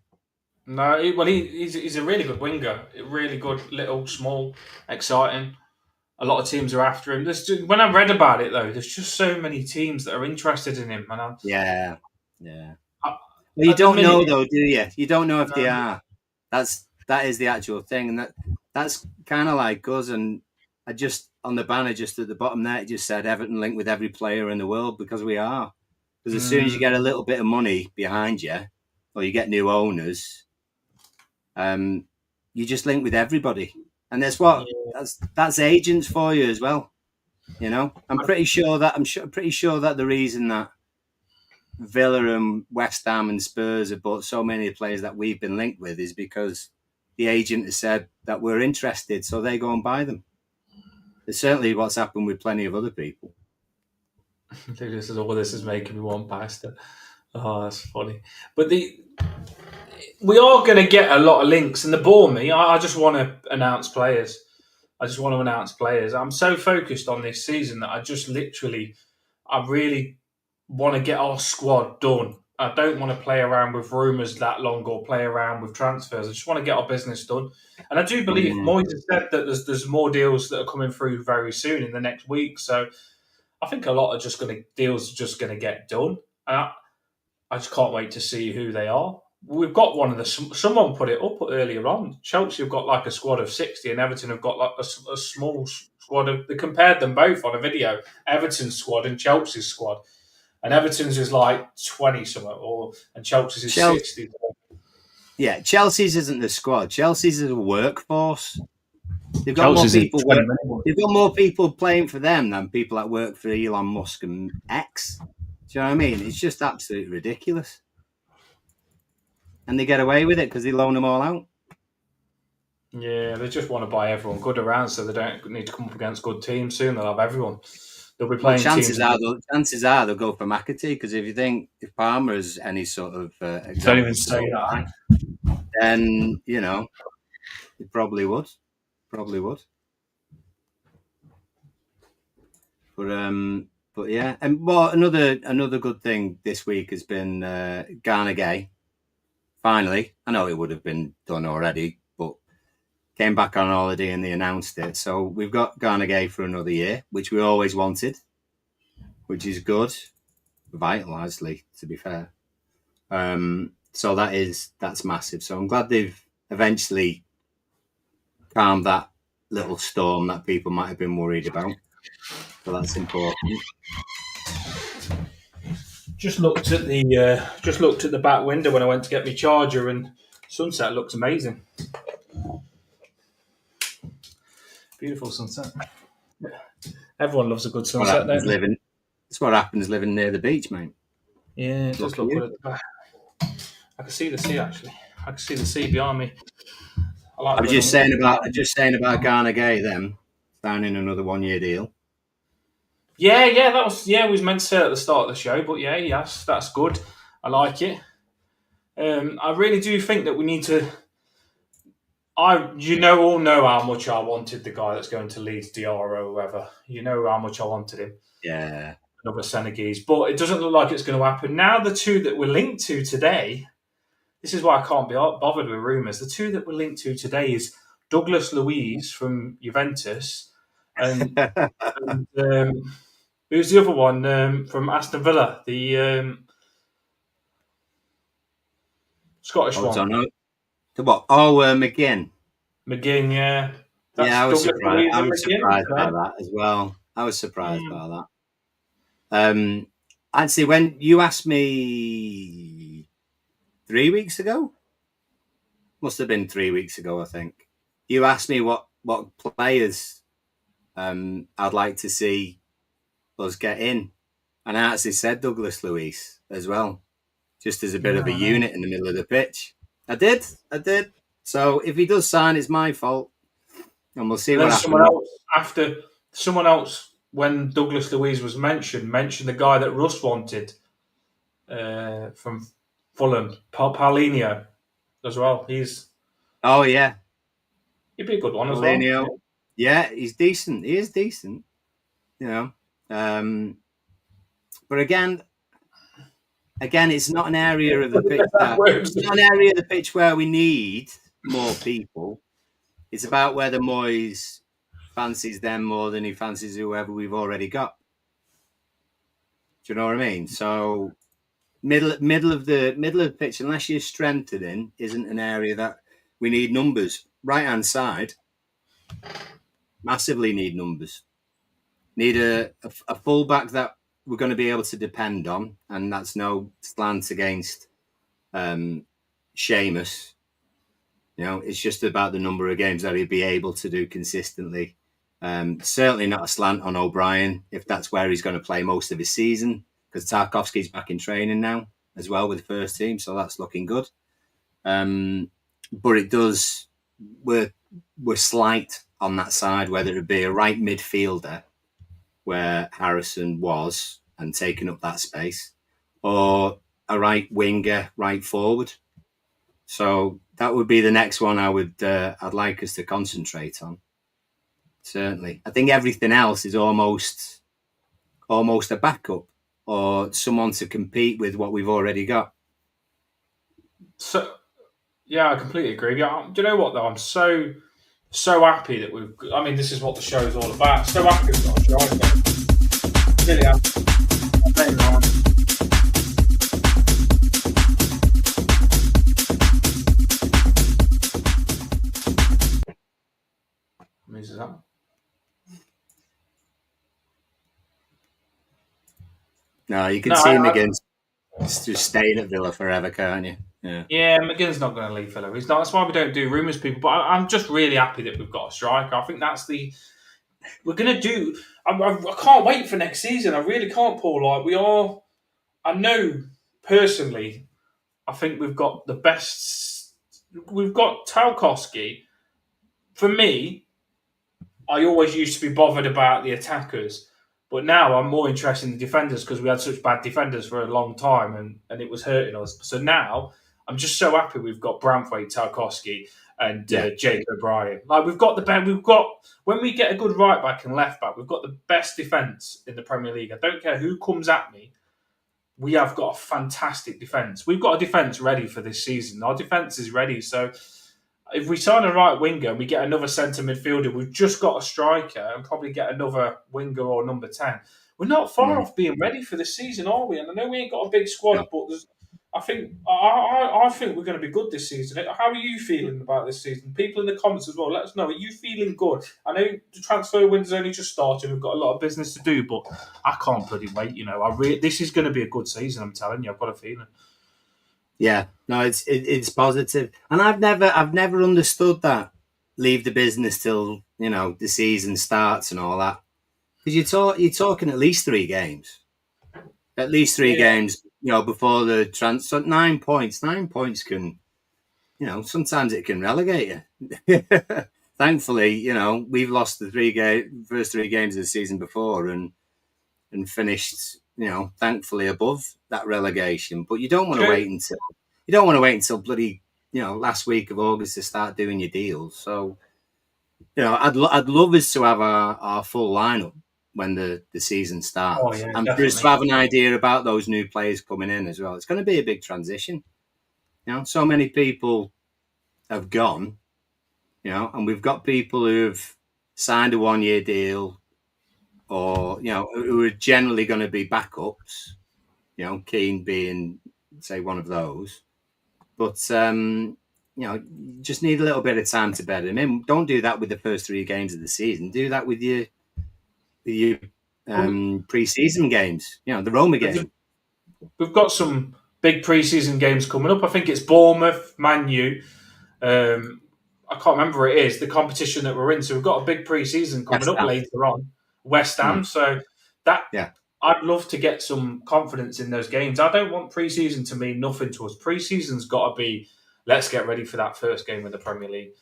No, he's a really good winger. Really good, little, small, exciting. A lot of teams are after him. When I read about it, though, there's just so many teams that are interested in him. And yeah. Well, you don't know, though, do you? You don't know if they are. That is the actual thing, and that's kind of like us. And I just on the banner, just at the bottom there, it just said Everton linked with every player in the world because we are. Because as soon as you get a little bit of money behind you, or you get new owners, you just link with everybody. And that's agents for you as well. I'm pretty sure that the reason that Villa and West Ham and Spurs have bought so many players that we've been linked with is because the agent has said that we're interested, so they go and buy them. It's certainly what's happened with plenty of other people. This is making me want pasta. Oh, that's funny. But we are going to get a lot of links, and they bore me. I just want to announce players. I'm so focused on this season that I really want to get our squad done. I don't want to play around with rumours that long or play around with transfers. I just want to get our business done. And I do believe Moyes has said that there's more deals that are coming through very soon in the next week. So I think a lot of deals are just going to get done. And I just can't wait to see who they are. We've got someone put it up earlier on. Chelsea have got like a squad of 60 and Everton have got like a small squad they compared them both on a video, Everton's squad and Chelsea's squad. And Everton's is like 20 something, and Chelsea's is 60. Yeah, Chelsea's isn't the squad. Chelsea's is a workforce. They've got more people playing for them than people that work for Elon Musk and X. Do you know what I mean? It's just absolutely ridiculous. And they get away with it because they loan them all out. Yeah, they just want to buy everyone good around so they don't need to come up against good teams soon. They'll have everyone. They'll be playing chances are they'll go for McAtee, because if Palmer is any sort of don't even say that. Then he probably would. But yeah, and another good thing this week has been Garner Gay. Finally, I know it would have been done already, but came back on holiday and they announced it. So we've got Garner Gay for another year, which we always wanted, which is good, vital, actually, to be fair. So that's massive. So I'm glad they've eventually calmed that little storm that people might have been worried about. So that's important. Just looked at the back window when I went to get my charger, and sunset looks amazing. Beautiful sunset. Everyone loves a good sunset. That's what happens living near the beach, mate. Yeah, it does look good at the back. I can see the sea, actually. I can see the sea behind me. I was just saying about Garner Gay then signing another 1-year deal. Yeah, we was meant to say at the start of the show, but yeah, yes, that's good. I like it. I really do think that we need to. All know how much I wanted the guy that's going to Leeds, Diarra or whoever. You know how much I wanted him, Yeah. another Senegalese. But it doesn't look like it's going to happen. Now the two that we're linked to today, this is why I can't be bothered with rumours. The two that we're linked to today is Douglas Luiz from Juventus and, who's the other one from Aston Villa, the Scottish Oh, one. don't know. What? Oh, McGinn. McGinn, yeah. Yeah, That's I was Douglas surprised. Luiz I and was McGinn. surprised by Okay. that as well. I was surprised Mm. by that. Actually, when you asked me 3 weeks ago, must have been 3 weeks ago, I think. You asked me what players I'd like to see us get in, and I actually said Douglas Luiz as well, just as a bit Yeah, of a I know. unit in the middle of the pitch. I did. So if he does sign, it's my fault, and we'll see And what then happens. someone else, when Douglas Luiz was mentioned the guy that Russ wanted from Fulham, Paulinho as well. Oh yeah, He'd be a good one as well. Paulinho. Yeah, he's decent. He is decent. You know, but again, it's not an area of the pitch That works. it's not an area of the pitch where we need more people. It's about whether Moyes fancies them more than he fancies whoever we've already got. Do you know what I mean? So middle of the pitch, unless you're strengthening, isn't an area that we need numbers. Right hand side, massively need numbers. Need a fullback that we're going to be able to depend on, and that's no slant against Seamus. You know, it's just about the number of games that he'd be able to do consistently. Certainly not a slant on O'Brien if that's where he's going to play most of his season, because Tarkovsky's back in training now as well with the first team, so that's looking good. But it does, we're slight on that side, whether it be a right midfielder where Harrison was and taking up that space, or a right winger, right forward. So that would be the next one I'd like us to concentrate on. Certainly, I think everything else is almost a backup or someone to compete with what we've already got. So yeah, I completely agree. Yeah, do you know what though? I'm so happy that we've. I mean, this is what the show is all about. So happy we've got a striker. Really happy. Is that? No, you can No, see him against just staying at Villa forever, can't you? Yeah. yeah, McGinn's not going to leave Villa. He's not. That's why we don't do rumours, people. But I'm just really happy that we've got a striker. I think that's the we're going to do. I can't wait for next season. I really can't, Paul. Like we are. I know personally. I think we've got the best. We've got Tarkowski. For me, I always used to be bothered about the attackers, but now I'm more interested in the defenders because we had such bad defenders for a long time and it was hurting us. So now I'm just so happy we've got Branthwaite, Tarkowski, and Yeah. Jake O'Brien. Like we've got the best. We've got when we get a good right back and left back, we've got the best defense in the Premier League. I don't care who comes at me. We have got a fantastic defence. We've got a defence ready for this season. Our defence is ready. So if we sign a right winger and we get another centre midfielder, we've just got a striker and probably get another winger or number 10. We're not far off being ready for this season, are we? And I know we ain't got a big squad, No. but I think we're going to be good this season. How are you feeling about this season? People in the comments as well, let us know. Are you feeling good? I know the transfer window's only just started. We've got a lot of business to do, but I can't bloody wait. You know, this is going to be a good season. I'm telling you, I've got a feeling. Yeah, no, it's positive, and I've never understood that. Leave the business till the season starts and all that, because you're talking at least 3 games, Yeah. before the transfer. 9 points, 9 points can, sometimes it can relegate you. Thankfully, we've lost the first 3 games of the season before and finished, thankfully above that relegation. But you don't want to True. wait until bloody last week of August to start doing your deals. So I'd love us to have our full lineup when the season Oh starts, yeah, and for us to definitely. have an idea about those new players coming in as well. It's going to be a big transition. So many people have gone, and we've got people who've signed a 1-year deal, or who are generally going to be backups. Keane being, say, one of those. But you just need a little bit of time to bed him in. Don't do that with the first 3 games of the season. Do that with your Well, pre-season games. The Roma we've game. we've got some big pre-season games coming up. I think it's Bournemouth, Man U. I can't remember who it is, the competition that we're in. So we've got a big pre-season coming West up Ham. later on. West Ham. Hmm. So that Yeah. I'd love to get some confidence in those games. I don't want pre-season to mean nothing to us. Pre-season's got to be, let's get ready for that first game of the Premier League.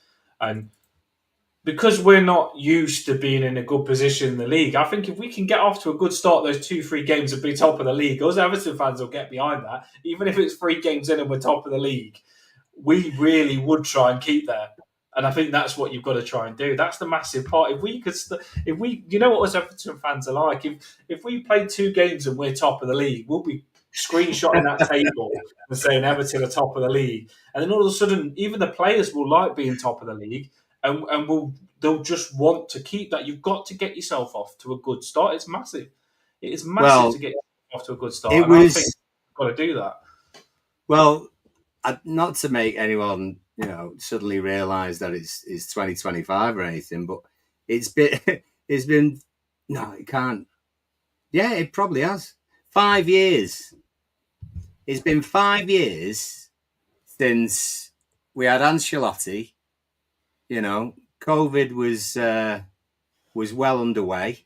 And because we're not used to being in a good position in the league, I think if we can get off to a good start, those 2-3 games and be top of the league, us Everton fans will get behind that. Even if it's 3 games in and we're top of the league, we really would try and keep there. And I think that's what you've got to try and do. That's the massive part. If we could, you know what us Everton fans are like. If we played 2 games and we're top of the league, we'll be screenshotting that table and saying Everton are top of the league. And then all of a sudden, even the players will like being top of the league, and they'll just want to keep that. You've got to get yourself off to a good start. It's massive. It is massive Well, to get off to a good start, it and I think was we've got to do that. well, not to make anyone suddenly realise that it's 2025 or anything, but it's been it's been no, it can't. Yeah, it probably has. 5 years. It's been 5 years since we had Ancelotti. COVID was well underway.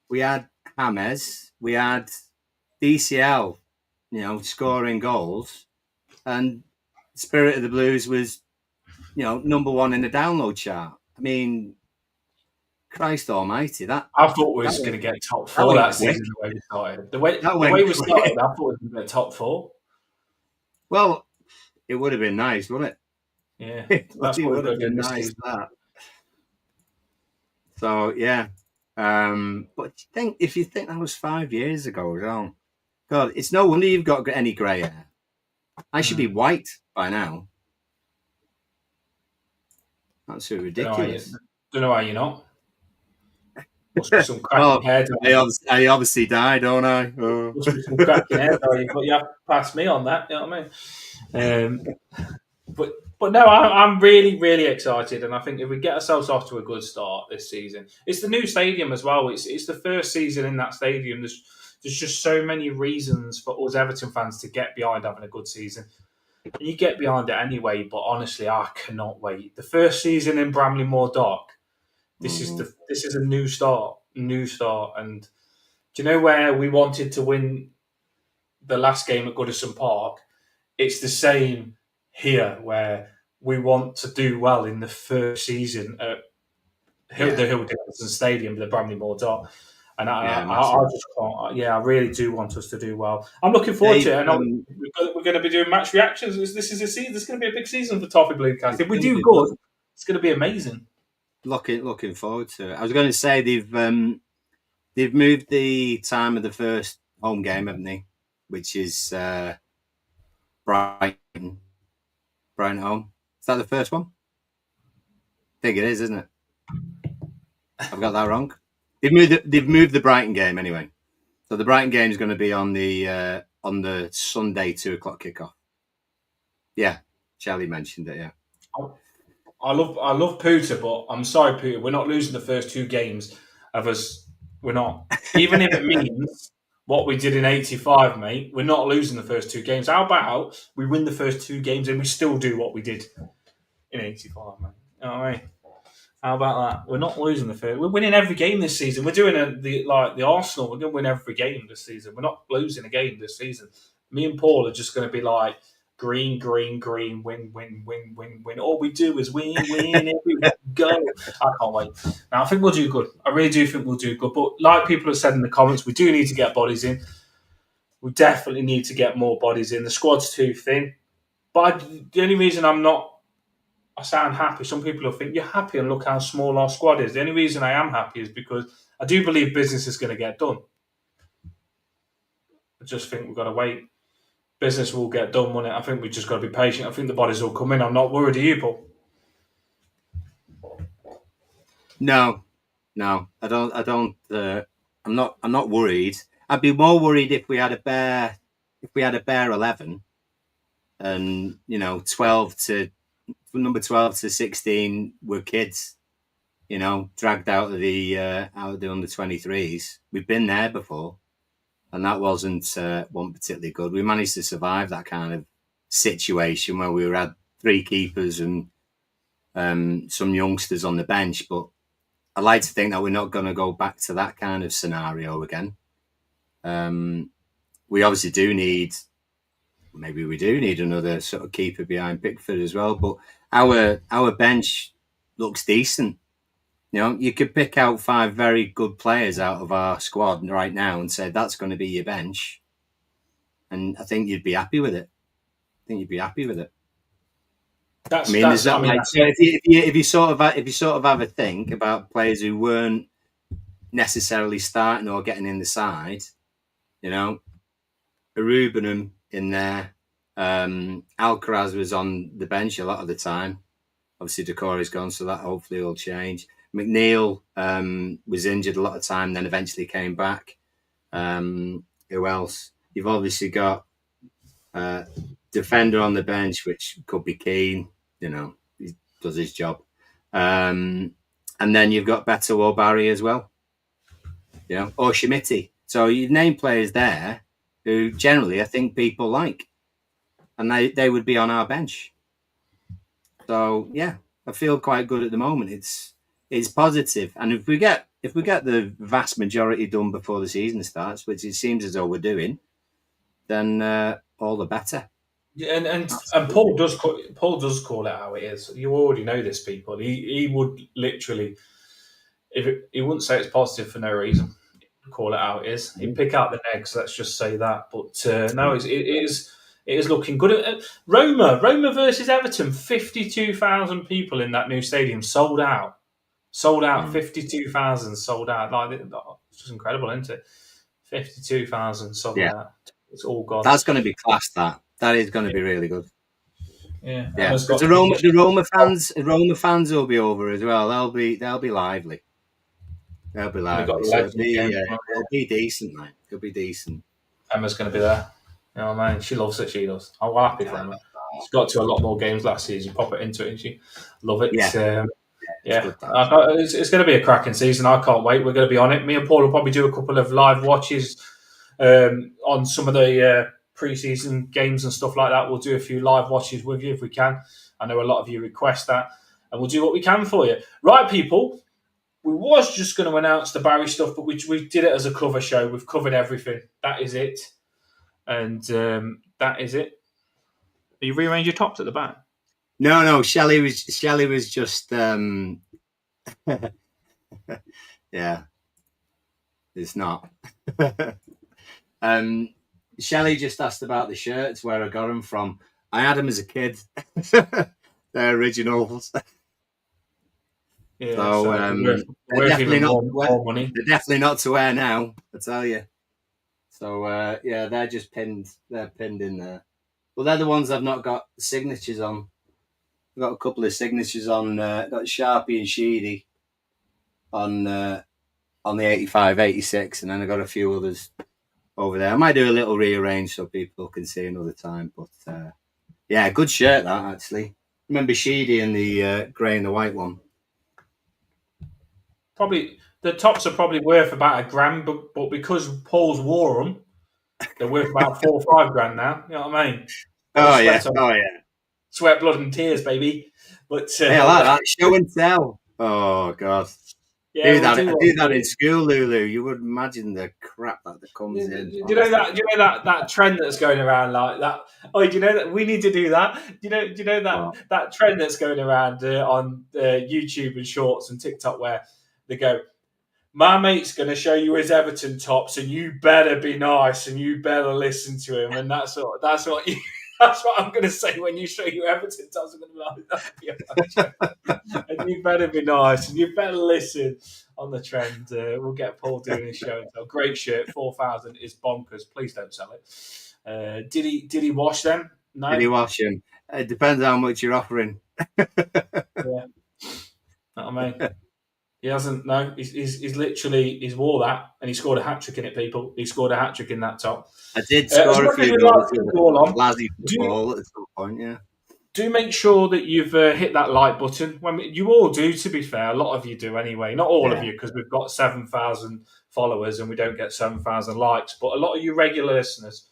We had James. We had DCL, scoring goals, and Spirit of the Blues was, number 1 in the download chart. I mean, Christ Almighty, that I thought we were that just going went, to get top that 4 went that quick. season. The way we started, the way That the way went we quick. started, I thought we were going to get top 4. Well, it would have been nice, wouldn't it? Yeah, It that's bloody what we've would got to have do been this nice, season. that. So yeah, but if you think that was 5 years ago, well, God, it's no wonder you've got any grey hair. I should be white by now. That's so ridiculous. Don't know why you're not. Must be some cracking Well, hair dye. I obviously die, don't I? Oh. Must be some cracking hair dye. But you have to pass me on that. You know what I mean? But no, I'm really, really excited, and I think if we get ourselves off to a good start this season, it's the new stadium as well. It's the first season in that stadium. There's just so many reasons for us Everton fans to get behind having a good season. And you get behind it anyway, but honestly, I cannot wait. The first season in Bramley Moore Dock, this is a new start, and do you know where we wanted to win the last game at Goodison Park? It's the same here, where we want to do well in the first season at the Hill Dickinson Stadium, the Bramley Moore Dock. And I just can't. Yeah, I really do want us to do well. I'm looking forward to it. And we're going to be doing match reactions. This is a season. This is going to be a big season for Toffee Bluecast. If we do good, it's going to be amazing. Looking forward to it. I was going to say they've moved the time of the first home game, haven't they? Which is Brighton home. Is that the first one? I think it is, isn't it? I've got that wrong. They've moved the Brighton game anyway. So the Brighton game is going to be on the Sunday 2:00 kickoff. Yeah, Charlie mentioned it. Yeah. I love Pooter, but I'm sorry, Pooter. We're not losing the first 2 games of us. We're not. Even if it means what we did in '85, mate, we're not losing the first 2 games. How about we win the first 2 games and we still do what we did in '85, mate? You know what I mean? How about that? We're not losing the first. We're winning every game this season. We're doing the Arsenal. We're going to win every game this season. We're not losing a game this season. Me and Paul are just going to be like Green, green, green, win, win, win, win, win. All we do is win, win, everywhere we go. I can't wait. Now, I think we'll do good. I really do think we'll do good. But like people have said in the comments, we do need to get bodies in. We definitely need to get more bodies in. The squad's too thin. But the only reason I sound happy. Some people will think you're happy and look how small our squad is. The only reason I am happy is because I do believe business is going to get done. I just think we've got to wait. Business will get done, won't it? I think we've just got to be patient. I think the bodies will come in. I'm not worried. Are you, Paul? No, I don't. I'm not worried. I'd be more worried if we had a bare 11, and 12 to number 12 to 16 were kids. Dragged out of the under 23s. We've been there before, and that wasn't particularly good. We managed to survive that kind of situation where we had 3 keepers and some youngsters on the bench. But I like to think that we're not going to go back to that kind of scenario again. We obviously do need another sort of keeper behind Pickford as well. But our bench looks decent. You could pick out 5 very good players out of our squad right now and say that's going to be your bench, and I think you'd be happy with it. If you sort of have a think about players who weren't necessarily starting or getting in the side, Arubanum in there, Alcaraz was on the bench a lot of the time. Obviously, Decore's gone, so that hopefully will change. McNeil was injured a lot of time, then eventually came back. Who else? You've obviously got defender on the bench, which could be Keane. He does his job. And then you've got Beto or Barry as well. Or Schmitti. So you've named players there who generally I think people like, and they would be on our bench. So yeah, I feel quite good at the moment. It's positive, and if we get the vast majority done before the season starts, which it seems as though we're doing, then all the better. Yeah, and Paul does call it how it is. You already know this, people. He would literally, he wouldn't say it's positive for no reason. He'd call it how it is. He'd pick out the negs. Let's just say that. But no, it is looking good. Roma versus Everton. 52,000 people in that new stadium, sold out. 52,000 sold out. Like, it's just incredible, isn't it? 52,000 sold out. It's all gone. That's going to be class. That is going to be really good. Yeah. The Roma fans will be over as well. They'll be lively. They'll be lively. So it'll be decent, mate. It'll be decent. Emma's going to be there. You know what I mean? She loves it. She does. I'm well happy for Emma. She's got to a lot more games last season. Pop it into it, and she love it. It's going to be a cracking season. I can't wait. We're going to be on it. Me and Paul will probably do a couple of live watches on some of the pre-season games and stuff like that. We'll do a few live watches with you if we can. I know a lot of you request that, and we'll do what we can for you. Right, people. We was just going to announce the Barry stuff, but we did it as a cover show. We've covered everything. That is it, and that is it. You rearrange your tops at the back. No. Shelley was just yeah. It's not. Shelley just asked about the shirts, where I got them from. I had them as a kid. They're originals. Yeah, so they're definitely not to wear now, I tell you. So they're just pinned. They're pinned in there. Well, they're the ones I've not got signatures on. I've got a couple of signatures on. Got Sharpie and Sheedy on the 85, 86, and then I got a few others over there. I might do a little rearrange so people can see another time. But good shirt that actually. Remember Sheedy in the grey and the white one. Probably the tops are probably worth about £1,000, but because Paul's wore them, they're worth about $4 or $5 now. You know what I mean? Oh yeah. Sweat, blood, and tears, baby. But I like that. Show and tell. Oh god. Yeah, we'll do Do that one. in school, Lulu. You would imagine the crap that comes in. Do you know Honestly. that? Do you know that trend that's going around like that? Oh, do you know that we need to do that? Do you know that Well, that trend that's going around on YouTube and Shorts and TikTok where they go, "My mate's going to show you his Everton tops, and you better be nice, and you better listen to him." And that's what you. That's what I'm going to say when you show you Everton tops. I'm going to be like, "That'd be a and you better be nice, and you better listen." On the trend, we'll get Paul doing his show. So great shirt, 4,000 is bonkers. Please don't sell it. Did he wash them? did No. he wash him? It depends how much you're offering. Yeah, I mean, he hasn't. No, he's literally he's wore that and he scored a hat trick in it. People, he scored a hat trick in that top. I did As score a much as few we'd like goals to with keep all a on, lousy do football at some point. Yeah. do make sure that you've hit that like button. When you all do, to be fair, a lot of you do anyway. Not all of Yeah. you, because we've got 7,000 followers and we don't get 7,000 likes. But a lot of you regular listeners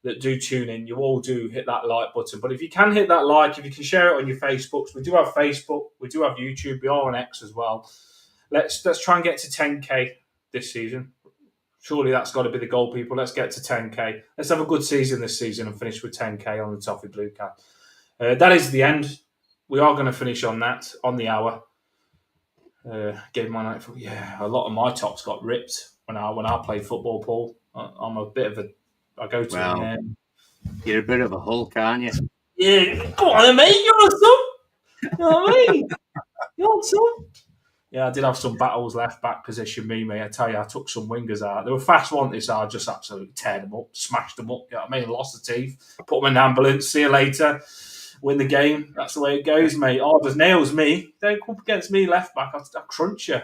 that do tune in, you all do hit that like button. But if you can hit that like, if you can share it on your Facebooks, we do have Facebook, we do have YouTube, we are on X as well. Let's try and get to 10k this season. Surely that's got to be the goal, people. Let's get to 10k. Let's have a good season this season and finish with 10k on the Toffee Blue Cat. That is the end. We are going to finish on that, on the hour. Gave my night for a lot of my tops got ripped when I played football, Paul. I'm a bit of a I go to Well, you're a bit of a Hulk, aren't you? yeah. Go on, then, mate. You're on some. You know what I mean? You're on some. Yeah, I did have some battles left back position. Mate. I tell you, I took some wingers out. They were fast wanted, so I just absolutely tear them up, smashed them up. You know what I mean? Lost the teeth, put them in an ambulance. See you later. Win the game. That's the way it goes, mate. Hard as nails, me. Don't come up against me, left back. I'll crunch you.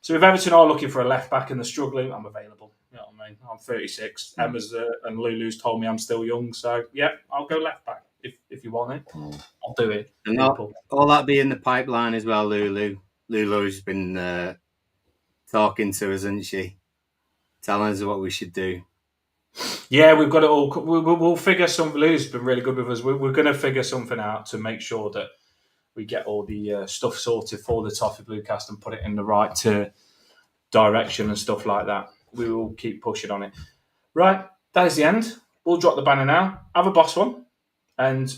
So if Everton are looking for a left back and they're struggling, I'm available. You know what I mean? I'm 36. Emma's and Lulu's told me I'm still young, so yeah, I'll go left back if you want it. I'll do it. And all that be in the pipeline as well, Lulu. Lulu's been talking to us, hasn't she? Telling us what we should do. Yeah, we've got it all. We'll figure something. Lulu's been really good with us. We're going to figure something out to make sure that we get all the stuff sorted for the Toffee Blue Cast and put it in the right direction and stuff like that. We will keep pushing on it. Right, that is the end. We'll drop the banner now. Have a boss one. And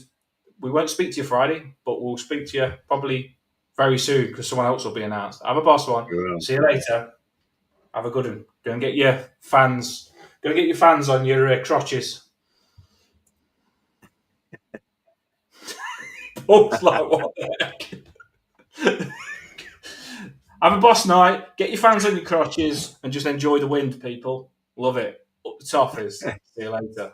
we won't speak to you Friday, but we'll speak to you probably very soon because someone else will be announced. Have a boss one. See you later. Have a good one. Go and get your fans. Go and get your fans on your crotches. Paul's like, what the heck? Have a boss night. Get your fans on your crotches and just enjoy the wind, people. Love it. Up the Toffees. See you later.